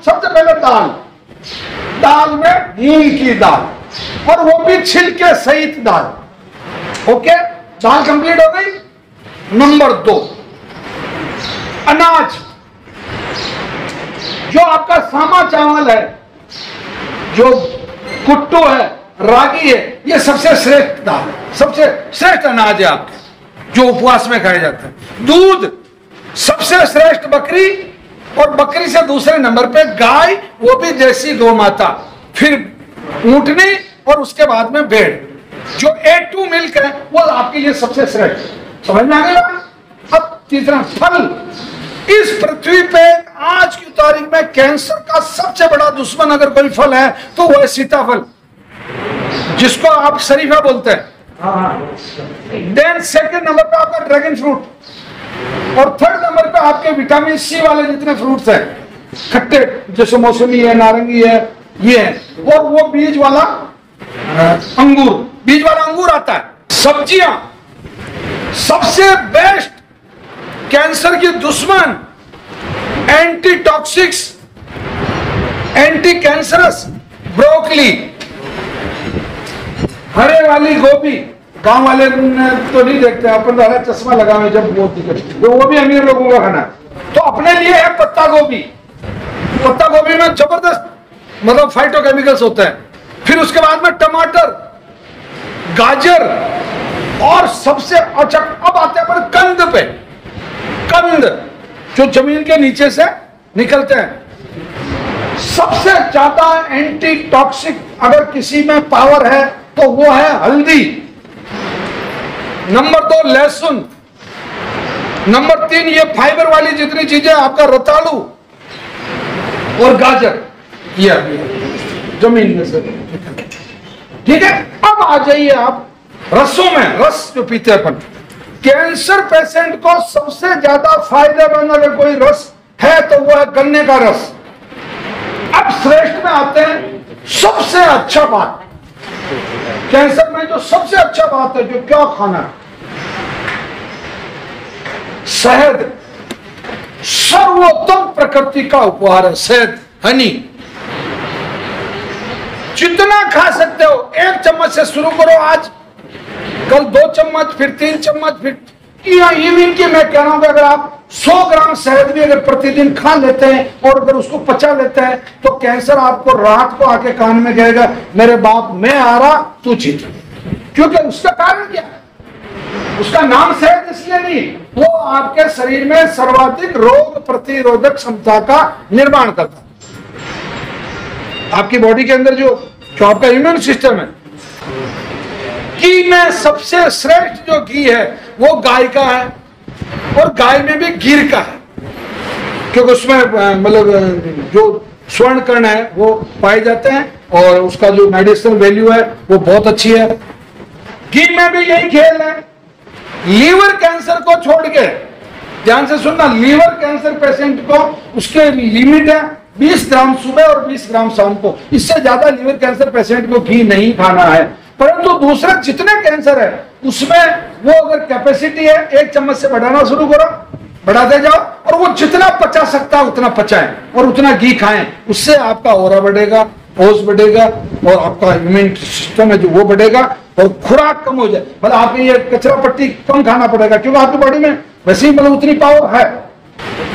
सबसे पहले दाल, दाल में मूंग की दाल और वो भी छिलके सहित दाल। ओके, दाल कंप्लीट हो गई। नंबर 2, अनाज, जो आपका सामा चावल है, जो कुट्टू है, रागी है, ये सबसे श्रेष्ठ दाल, सबसे श्रेष्ठ अनाज है आपके, जो उपवास में खाए जाते हैं। दूध, सबसे श्रेष्ठ बकरी, और बकरी से दूसरे नंबर पे गाय, वो भी देसी गौ माता, फिर ऊंटनी, और उसके बाद में भेड़। जो A2 मिल्क है वो आपके लिए सबसे श्रेष्ठ। समझ में आ गया? अब तीसरा, फल। इस पृथ्वी पे आज की तारीख में कैंसर का सबसे बड़ा दुश्मन अगर कोई फल है तो वो है सीताफल, जिसको आप शरीफा बोलते हैं। देन सेकंड नंबर पे आपका ड्रैगन फ्रूट, और थर्ड नंबर पे आपके विटामिन सी वाले जितने फ्रूट्स हैं, खट्टे, जैसे मौसमी है, नारंगी है, ये है, और वो बीज वाला अंगूर, बीज वाला अंगूर आता है। सब्जियां, सबसे बेस्ट कैंसर की दुश्मन, anti toxics, anti cancerous, broccoli, हरे वाली गोभी। गांव वाले तो नहीं देखते, अपन तो हरा चश्मा लगावे जब वो दिखे, तो वो भी अमीर लोगों का खाना। तो अपने लिए है पत्ता गोभी। पत्ता गोभी में जबरदस्त मतलब फाइटोकेमिकल्स होते हैं। फिर उसके बाद में टमाटर, गाजर, और सबसे अच्छा अब आते हैं कंद पे। कंद जो जमीन के नीचे से निकलते हैं। सबसे ज्यादा एंटी टॉक्सिक अगर किसी में पावर है तो वो है हल्दी। नंबर 2 लहसुन। नंबर 3 ये फाइबर वाली जितनी चीजें, आपका रतालू और गाजर, ये जमीन में से। ठीक है, अब आ जाइए आप रसों में। रस जो पीते हैं अपन, कैंसर पेशेंट को सबसे ज्यादा फायदेमंद अगर कोई रस है तो वो है गन्ने का रस। अब श्रेष्ठ में आते हैं, सबसे अच्छा बात कैंसर में जो सबसे अच्छा बात है, जो क्या खाना है, शहद। सर्वोत्तम प्रकृति का उपहार है शहद, हनी। जितना खा सकते हो, 1 चम्मच से शुरू करो आज, कल 2 चम्मच, फिर 3 चम्मच, फिर इवन की मैं कह रहा हूं कि अगर आप 100 ग्राम शहद भी अगर प्रतिदिन खा लेते हैं और अगर उसको पचा लेते हैं तो कैंसर आपको रात को आके कान में कहेगा, मेरे बाप मैं आ रहा, तू जीत। क्योंकि उसका कारण क्या है? उसका नाम शहद इसलिए नहीं, वो आपके शरीर में सर्वाधिक रोग प्रतिरोधक क्षमता का निर्माण करता है। आपकी बॉडी के अंदर जो आपका इम्यून सिस्टम है। घी में सबसे श्रेष्ठ जो घी है वो गाय का है, और गाय में भी गिर का है, क्योंकि उसमें मतलब जो स्वर्ण कण है वो पाए जाते हैं, और उसका जो मेडिसिनल वैल्यू है वो बहुत अच्छी है। घी में भी यही खेल है। लीवर कैंसर को छोड़ के, ध्यान से सुनना, लीवर कैंसर पेशेंट को उसके लिमिट है 20 ग्राम सुबह और 20 ग्राम शाम को। इससे ज्यादा लीवर कैंसर पेशेंट को घी नहीं खाना है। परंतु दूसरे जितने कैंसर है उसमें वो अगर कैपेसिटी है 1 चम्मच से बढ़ाना शुरू करो, बढ़ाते जाओ, और वो जितना पचा सकता है उतना पचाएं और उतना घी खाएं। उससे आपका ऑरा बढ़ेगा, ओज बढ़ेगा, और आपका इम्यून सिस्टम है जो वो बढ़ेगा, और खुराक कम हो जाए। मतलब आपको ये कचरा पट्टी कम खाना पड़ेगा, क्योंकि आपकी बॉडी में वैसे ही मतलब उतनी पावर है।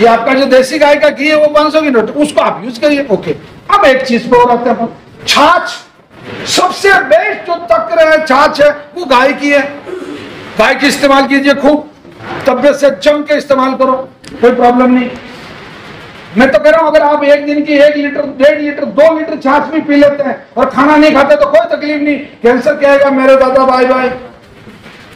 ये आपका जो देसी गाय का घी है वो 500 की नोट, उसको आप यूज करिए। ओके, अब एक चीज पे और आते हैं, छाछ। सबसे बेस्ट जो तक्र है, छाछ है, वो गाय की है। गाय की इस्तेमाल कीजिए खूब, तबियत से जम के इस्तेमाल करो, कोई प्रॉब्लम नहीं। मैं तो कह रहा हूं अगर आप एक दिन की 1 लीटर, 1.5 लीटर, 2 लीटर छाछ भी पी लेते हैं और खाना नहीं खाते तो कोई तकलीफ नहीं। कैंसर कहेगा मेरे दादा बाय बाय।